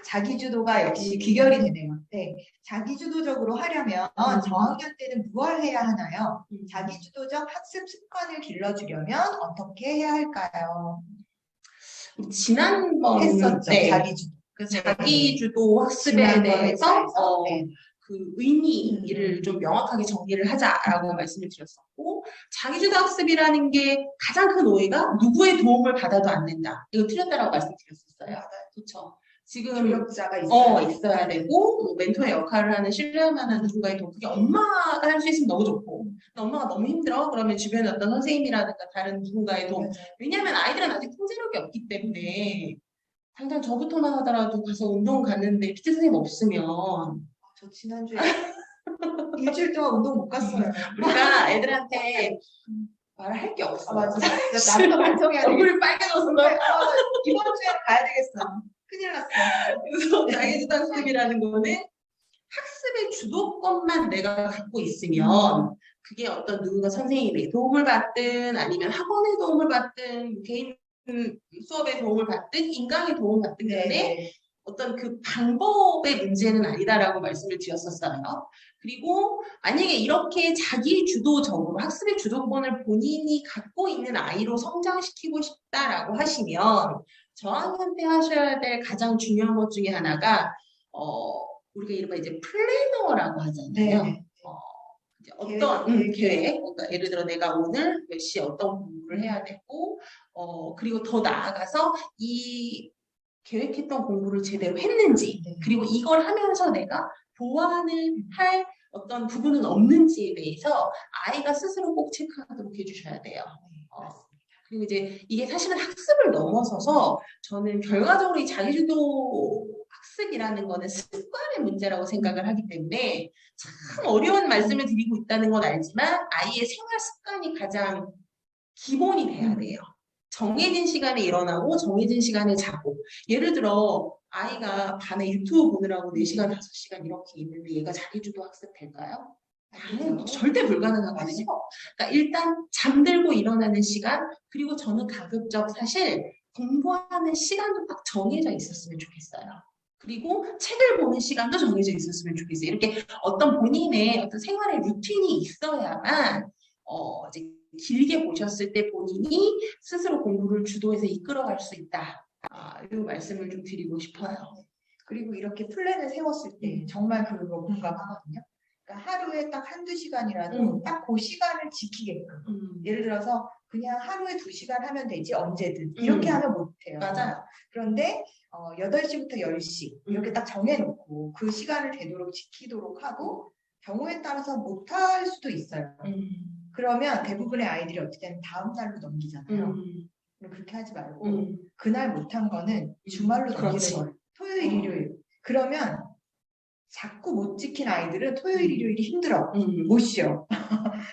자기주도가 역시 귀결이 되네요. 네, 자기주도적으로 하려면 저학년 때는 무엇을 해야 하나요? 자기주도적 학습 습관을 길러주려면 어떻게 해야 할까요? 지난번 했었죠. 네. 자기주도. 자기주도 학습에 대해서 네. 그 의미를 좀 명확하게 정리를 하자라고 말씀을 드렸었고, 자기주도 학습이라는 게 가장 큰 오해가 누구의 도움을 받아도 안 된다. 이거 틀렸다라고 말씀드렸었어요. 그렇죠. 지금 교역자가 있어야 되고, 뭐 멘토의 역할을 하는 신뢰할 만한 누군가의 도움. 그게 엄마가 할 수 있으면 너무 좋고, 엄마가 너무 힘들어. 그러면 주변에 어떤 선생님이라든가 다른 누군가의 도움. 왜냐하면 아이들은 아직 통제력이 없기 때문에 당장 저부터만 하더라도 가서 운동 갔는데 PT 선생님 없으면 저 지난주에 일주일 동안 운동 못 갔어요. 우리가 애들한테 말할 게 없어. 맞아. 나도 반성해야 돼. 얼굴이 빨개져서 이번 주에 가야 되겠어. 큰일 났어. 그래서 자기주도 학습이라는 거는 학습의 주도권만 내가 갖고 있으면 그게 어떤 누군가 선생님의 도움을 받든 아니면 학원의 도움을 받든 개인 수업의 도움을 받든 인강의 도움을 받든 간에 어떤 그 방법의 문제는 아니다라고 말씀을 드렸었어요. 그리고 만약에 이렇게 자기 주도적으로 학습의 주도권을 본인이 갖고 있는 아이로 성장시키고 싶다라고 하시면 저학년 때 하셔야 될 가장 중요한 것 중에 하나가 우리가 이른바 이제 플래너라고 하잖아요. 어떤 계획, 그러니까 예를 들어 내가 오늘 몇 시에 어떤 공부를 해야 되고 그리고 더 나아가서 이 계획했던 공부를 제대로 했는지 그리고 이걸 하면서 내가 보완을 할 어떤 부분은 없는지에 대해서 아이가 스스로 꼭 체크하도록 해주셔야 돼요. 그리고 이제 이게 사실은 학습을 넘어서서 저는 결과적으로 이 자기주도 학습이라는 거는 습관의 문제라고 생각을 하기 때문에 참 어려운 말씀을 드리고 있다는 건 알지만 아이의 생활 습관이 가장 기본이 돼야 돼요. 정해진 시간에 일어나고 정해진 시간에 자고 예를 들어 아이가 밤에 유튜브 보느라고 4시간, 5시간 이렇게 있는데 얘가 자기주도 학습 될까요? 절대 불가능하거든요. 그러니까 일단 잠들고 일어나는 시간 그리고 저는 가급적 사실 공부하는 시간도 딱 정해져 있었으면 좋겠어요. 그리고 책을 보는 시간도 정해져 있었으면 좋겠어요. 이렇게 어떤 본인의 어떤 생활의 루틴이 있어야만 이제 길게 보셨을 때 본인이 스스로 공부를 주도해서 이끌어갈 수 있다. 이 말씀을 좀 드리고 싶어요. 그리고 이렇게 플랜을 세웠을 때 정말 그거 공감하거든요. 그러니까 하루에 딱 1~2시간이라도 딱 그 시간을 지키게끔. 예를 들어서 그냥 하루에 2시간 하면 되지 언제든 이렇게 하면 못해요. 맞아요. 그런데 8시부터 10시 이렇게 딱 정해놓고 그 시간을 되도록 지키도록 하고 경우에 따라서 못할 수도 있어요. 그러면 대부분의 아이들이 어떻게든 다음 날로 넘기잖아요. 그렇게 하지 말고 그날 못한 거는 주말로 넘기는 거예요. 토요일, 일요일. 그러면 자꾸 못 지킨 아이들은 토요일, 일요일이 힘들어. 못 쉬어.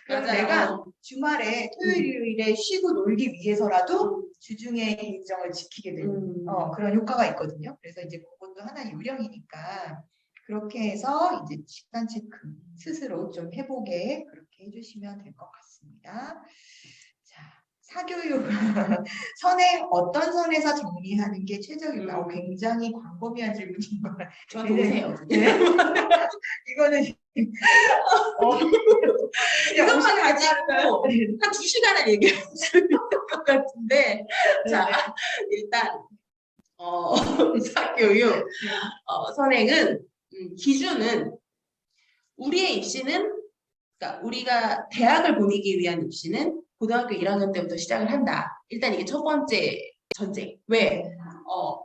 그래서 내가 주말에 토요일, 일요일에 쉬고 놀기 위해서라도 주중에 일정을 지키게 되는 그런 효과가 있거든요. 그래서 이제 그것도 하나의 요령이니까 그렇게 해서 이제 식단 체크 스스로 좀 해보게 그렇게 해주시면 될 것 같습니다. 자, 사교육 선행 어떤 선에서 정리하는 게 최적일까요? 굉장히 광범위한 질문인 것 같아요. 저한테 오세요. 네. 이거는 이것만 가지고 한 2시간을 얘기할 수 있을 것 같은데 자 일단 사교육 선행은 기준은 우리의 입시는 그러니까 우리가 대학을 보내기 위한 입시는 고등학교 1학년 때부터 시작을 한다. 일단 이게 첫 번째 전제. 왜?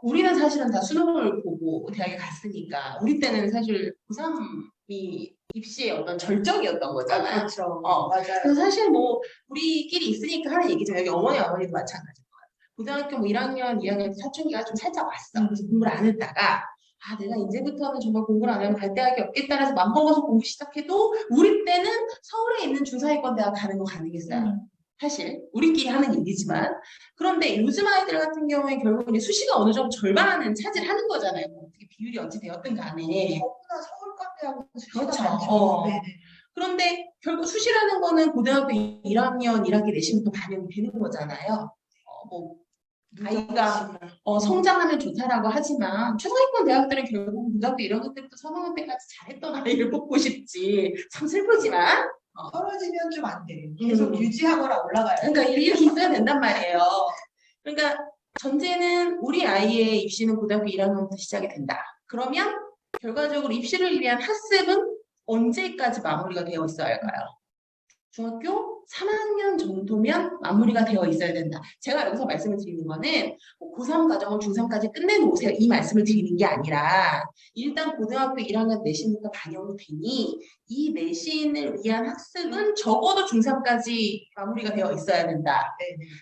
우리는 사실은 다 수능을 보고 대학에 갔으니까 우리 때는 사실 고3이 입시의 어떤 절정이었던 거잖아요. 그렇죠. 맞아요. 그래서 사실 뭐 우리끼리 있으니까 하는 얘기죠. 여기 어머니도 마찬가지일 거예요. 고등학교 뭐 1학년, 2학년 사춘기가 좀 살짝 왔어. 그래서 공부를 안 했다가 내가 이제부터는 정말 공부를 안 하면 갈 대학이 없겠다 해서 맘먹어서 공부 시작해도 우리 때는 서울에 있는 중사위권 대학 가는 거 가능했어요. 사실 우리끼리 하는 얘기지만 그런데 요즘 아이들 같은 경우에 결국 이제 수시가 어느 정도 절반은 차지하는 거잖아요. 뭐 어떻게 비율이 어찌 되었든 간에 서울과대하고 그렇죠. 많죠. 그런데 결국 수시라는 거는 고등학교 1학년 1학기 내신부터 반영이 되는 거잖아요. 뭐 아이가 성장하면 좋다라고 하지만 최상위권 대학들은 결국 고등학교 1학년 때부터 3학년 때까지 잘했던 아이를 뽑고 싶지. 참 슬프지만 떨어지면 좀 안 돼. 계속 유지하거나 올라가야 돼. 그러니까 이렇게 있어야 된단 말이에요. 그러니까 전제는 우리 아이의 입시는 고등학교 1학년부터 시작이 된다. 그러면 결과적으로 입시를 위한 학습은 언제까지 마무리가 되어 있어야 할까요? 중학교 3학년 정도면 마무리가 되어 있어야 된다. 제가 여기서 말씀을 드리는 거는 고3 과정을 중3까지 끝내놓으세요. 이 말씀을 드리는 게 아니라 일단 고등학교 1학년 내신부터 반영이 되니 이 내신을 위한 학습은 적어도 중3까지 마무리가 되어 있어야 된다.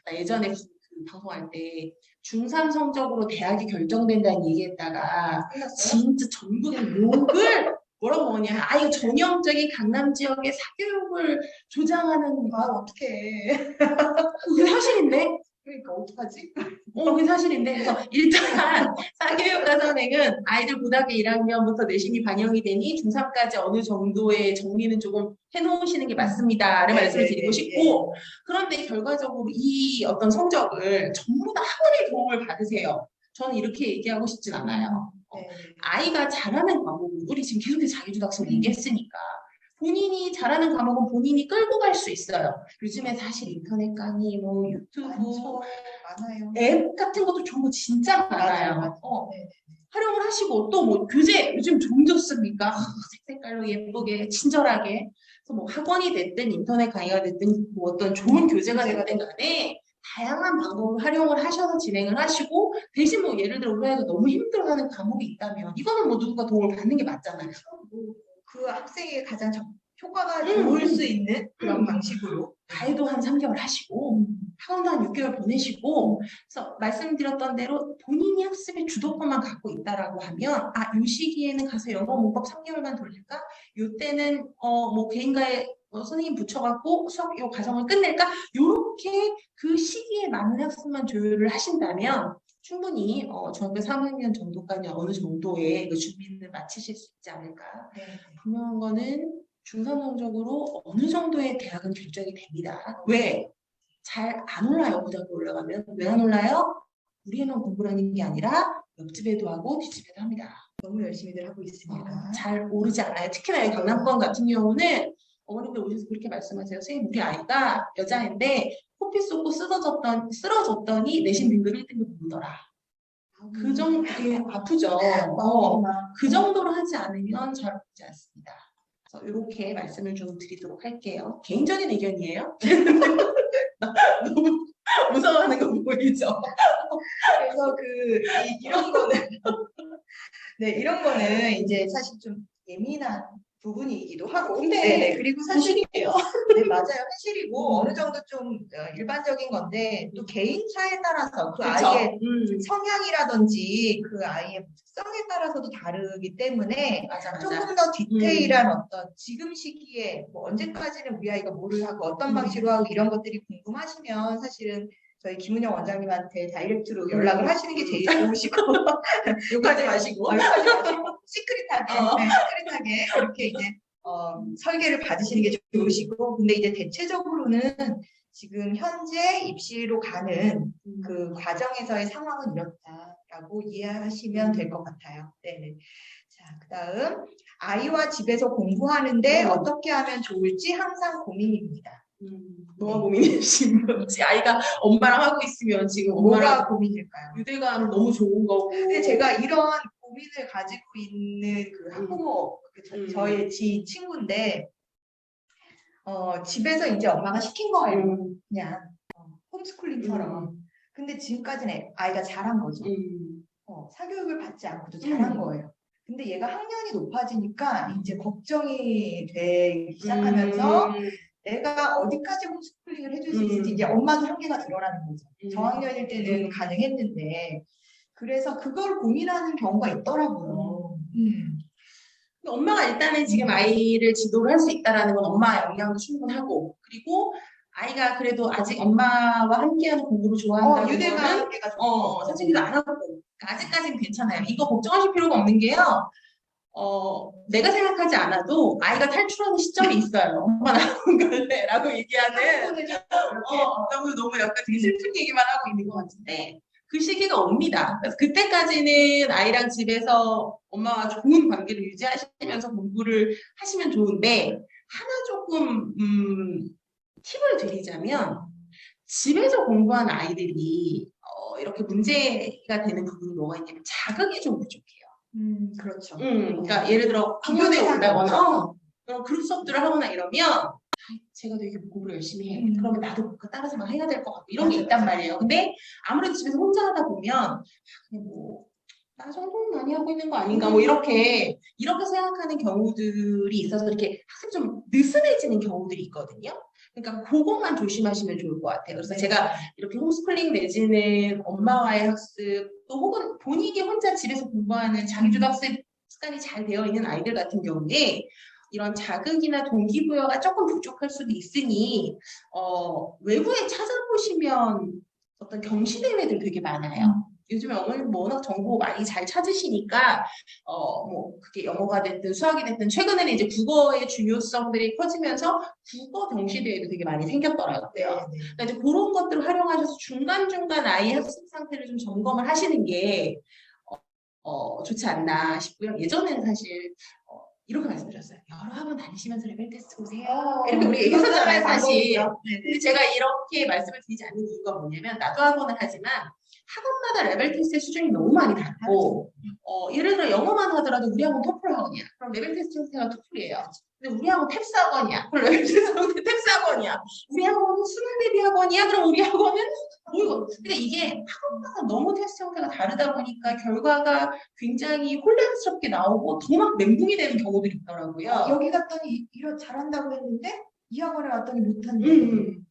나 예전에 무슨 방송할 때 중3 성적으로 대학이 결정된다는 얘기했다가 진짜 전국에 욕을 뭐라고 먹었냐면 이거 전형적인 강남 지역의 사교육을 조장하는 어떡해. 그게 사실인데? 그러니까 어떡하지? 그게 사실인데 그래서 일단 사교육과 선행은 아이들 고등학교 1학년부터 내신이 반영이 되니 중3까지 어느 정도의 정리는 조금 해놓으시는 게 맞습니다라는 말씀을 드리고 싶고 그런데 결과적으로 이 어떤 성적을 전부 다 학원의 도움을 받으세요. 저는 이렇게 얘기하고 싶진 않아요. 아이가 잘하는 과목은 우리 지금 계속해서 자기주도학습 얘기했으니까 본인이 잘하는 과목은 본인이 끌고 갈 수 있어요. 요즘에 사실 인터넷 강의, 뭐 유튜브, 많아요. 앱 같은 것도 좋은 거 진짜 많아요. 활용을 하시고 또 뭐 교재 요즘 좀 좋습니까? 색깔로 예쁘게 친절하게 그래서 뭐 학원이 됐든 인터넷 강의가 됐든 뭐 어떤 좋은 교재가 됐든 간에 다양한 방법을 활용을 하셔서 진행을 하시고 대신 뭐 예를 들어 우리 아이가 너무 힘들어하는 과목이 있다면 이거는 뭐 누군가 도움을 받는 게 맞잖아요. 그 학생이 가장 효과가 좋을 수 있는 그런 방식으로 가이도 한 3개월 하시고 학원도 한 6개월 보내시고 그래서 말씀드렸던 대로 본인이 학습의 주도권만 갖고 있다라고 하면 이 시기에는 가서 영어 문법 3개월만 돌릴까? 이때는 뭐 개인과의 선생님 붙여갖고 수학 요 과정을 끝낼까? 요렇게 그 시기에 맞는 학습만 조율을 하신다면 충분히 중학교 3학년 정도까지 어느 정도의 그 준비를 마치실 수 있지 않을까. 분명한 거는 중3 성적으로 어느 정도의 대학은 결정이 됩니다. 왜? 잘 안 올라요. 고등학교 올라가면. 왜 안 올라요? 우리 애만 공부라는 게 아니라 옆집에도 하고 뒷집에도 합니다. 너무 열심히들 하고 있습니다. 잘 오르지 않아요. 특히나 강남권 같은 경우는 어머님들 오셔서 그렇게 말씀하세요. 선생님 우리 아이가 여자인데 코피 쏟고 쓰러졌더니 내신 등급 1등급 오르더라. 그 정도 아프죠. 그 정도로 하지 않으면 잘 오르지 않습니다. 그래서 이렇게 말씀을 좀 드리도록 할게요. 개인적인 의견이에요. 너무 무서워하는 거 보이죠? 그래서 이런 거는 이런 거는 이제 사실 좀 예민한 부분이기도 하고 그리고 사실이에요. 맞아요. 현실이고 어느 정도 좀 일반적인 건데 또 개인차에 따라서 그 그쵸? 아이의 성향이라든지 그 아이의 특성에 따라서도 다르기 때문에 조금 더 디테일한 어떤 지금 시기에 뭐 언제까지는 우리 아이가 뭐를 하고 어떤 방식으로 하고 이런 것들이 궁금하시면 사실은 저희 김은영 원장님한테 다이렉트로 연락을 하시는 게 제일 좋으시고 욕하지 마시고 시크릿하게 그렇게 이제 설계를 받으시는 게 좋으시고 근데 이제 대체적으로는 지금 현재 입시로 가는 그 과정에서의 상황은 이렇다라고 이해하시면 될 것 같아요. 네네. 자, 그다음 아이와 집에서 공부하는데 어떻게 하면 좋을지 항상 고민입니다. 뭐가 고민이신 건지 아이가 엄마랑 하고 있으면 지금 뭐가 고민일까요? 유대감 너무 좋은 거고 근데 제가 이런 고민을 가지고 있는 그 학부모 저의 친구인데 집에서 이제 엄마가 시킨 거예요. 그냥 홈스쿨링처럼. 근데 지금까지는 아이가 잘한 거죠. 사교육을 받지 않고도 잘한 거예요. 근데 얘가 학년이 높아지니까 이제 걱정이 되기 시작하면서 내가 어디까지 홈스쿨링을 해줄 수 있을지 이제 엄마도 한계가 드러나는 거죠. 저학년일 때는 가능했는데 그래서 그걸 고민하는 경우가 있더라고요. 엄마가 일단은 지금 아이를 지도를 할 수 있다는 건 엄마의 영향도 충분하고 그리고 아이가 그래도 아직 엄마와 함께하는 공부를 좋아한다는 유대감 선생님도 안 하고 아직까지는 괜찮아요. 이거 걱정하실 필요가 없는 게요. 내가 생각하지 않아도 아이가 탈출하는 시점이 있어요. 엄마 나온 걸래 라고 얘기하는 너무 약간 되게 슬픈 얘기만 하고 있는 것 같은데 그 시기가 옵니다. 그래서 그때까지는 아이랑 집에서 엄마와 좋은 관계를 유지하시면서 공부를 하시면 좋은데 하나 조금 팁을 드리자면 집에서 공부하는 아이들이 이렇게 문제가 되는 부분이 뭐가 있냐면 자극이 좀 부족해요. 그렇죠. 그러니까 예를 들어 학원에 온다거나 그룹 수업들을 하거나 이러면 제가 되게 공부를 열심히 해. 그러면 나도 뭔가 따라서 막 해야 될 것 같고 이런 게 있단 말이에요. 근데 아무래도 집에서 혼자 하다 보면 그냥 나 정도는 많이 하고 있는 거 아닌가 뭐 이렇게 생각하는 경우들이 있어서 이렇게 학습이 좀 느슨해지는 경우들이 있거든요. 그러니까 그것만 조심하시면 좋을 것 같아요. 그래서 제가 이렇게 홈스쿨링 내지는 엄마와의 학습 또 혹은 본인이 혼자 집에서 공부하는 자기주도 학습 습관이 잘 되어 있는 아이들 같은 경우에 이런 자극이나 동기부여가 조금 부족할 수도 있으니 외부에 찾아보시면 어떤 경시대회들 되게 많아요. 요즘에 어머님 뭐 워낙 정보 많이 잘 찾으시니까 뭐 그게 영어가 됐든 수학이 됐든 최근에는 이제 국어의 중요성들이 커지면서 국어 경시대회도 되게 많이 생겼더라고요. 그러니까 이제 그런 것들을 활용하셔서 중간중간 아이 학습 상태를 좀 점검을 하시는 게 좋지 않나 싶고요. 예전에는 사실 이렇게 말씀드렸어요. 여러 학원 다니시면서 레벨 테스트 보세요. 이렇게 우리 얘기했었잖아요, 사실. 근데 제가 이렇게 말씀을 드리지 않는 이유가 뭐냐면 나도 학원을 하지만 학원마다 레벨 테스트의 수준이 너무 많이 다르고 예를 들어 영어만 하더라도 우리 학원 토플 학원이야. 그럼 레벨 테스트 형태가 토플이에요. 근데 우리 학원 탭스 학원이야. 그럼 레벨 테스트 형태 탭스 학원이야. 우리 학원은 수능 대비 학원이야. 그럼 우리 학원은 뭐 근데 이게 학원마다 너무 테스트 형태가 다르다 보니까 결과가 굉장히 혼란스럽게 나오고 더 막 멘붕이 되는 경우들이 있더라고요. 여기 갔더니 이런 잘한다고 했는데 이 학원에 왔더니 못한대.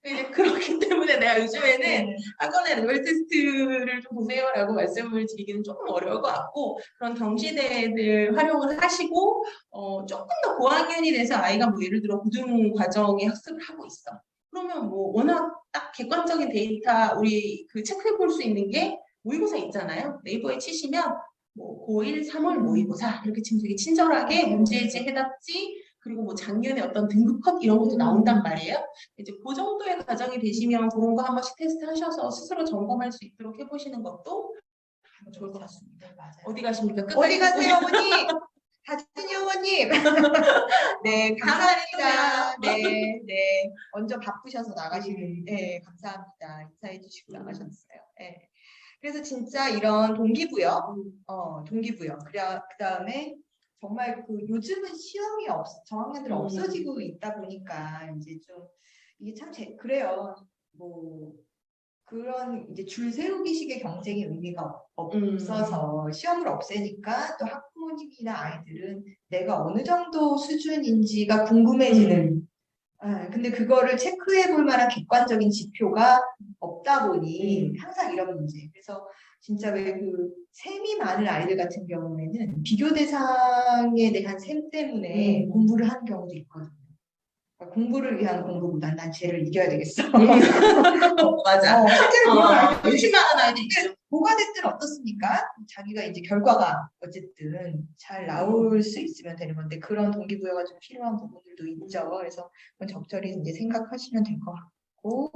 네, 그렇기 때문에 내가 요즘에는 학원의 레벨 테스트를 좀 보세요라고 말씀을 드리기는 조금 어려울 것 같고 그런 경시대들 활용을 하시고 조금 더 고학년이 돼서 아이가 뭐 예를 들어 고등 과정에 학습을 하고 있어. 그러면 뭐 워낙 딱 객관적인 데이터 우리 그 체크해 볼 수 있는 게 모의고사 있잖아요. 네이버에 치시면 뭐 고1, 3월 모의고사 이렇게 지금 되게 친절하게 문제지, 해답지 그리고 뭐 작년에 어떤 등급 컷 이런 것도 나온단 말이에요. 이제 그 정도의 과정이 되시면 그런 거 한 번씩 테스트 하셔서 스스로 점검할 수 있도록 해보시는 것도 좋을 것 같습니다. 맞아요. 어디 가십니까? 어디 가세요, 어머니? 다진이 어머님. 네, 감사합니다. 네, 네. 먼저 바쁘셔서 나가시는, 네, 감사합니다. 인사해 주시고 나가셨어요. 네. 그래서 진짜 이런 동기부여, 동기부여. 그 다음에 정말 그 요즘은 시험이 저학년들 없어지고 있다 보니까 이제 좀 이게 참 그래요. 뭐 그런 이제 줄 세우기식의 경쟁의 의미가 없어서 시험을 없애니까 또 학부모님이나 아이들은 내가 어느 정도 수준인지가 궁금해지는. 근데 그거를 체크해 볼 만한 객관적인 지표가 없다 보니 항상 이런 문제. 그래서 진짜 왜 그 셈이 많은 아이들 같은 경우에는 비교 대상에 대한 셈 때문에 공부를 하는 경우도 있거든요. 그러니까 공부를 위한 공부보다 난 쟤를 이겨야 되겠어. 맞아. 실제로 열심히하는 아이들 있죠. 뭐가 됐든 어떻습니까? 자기가 이제 결과가 어쨌든 잘 나올 수 있으면 되는 건데 그런 동기부여가 좀 필요한 부분들도 있죠. 그래서 그건 적절히 이제 생각하시면 될 것 같고.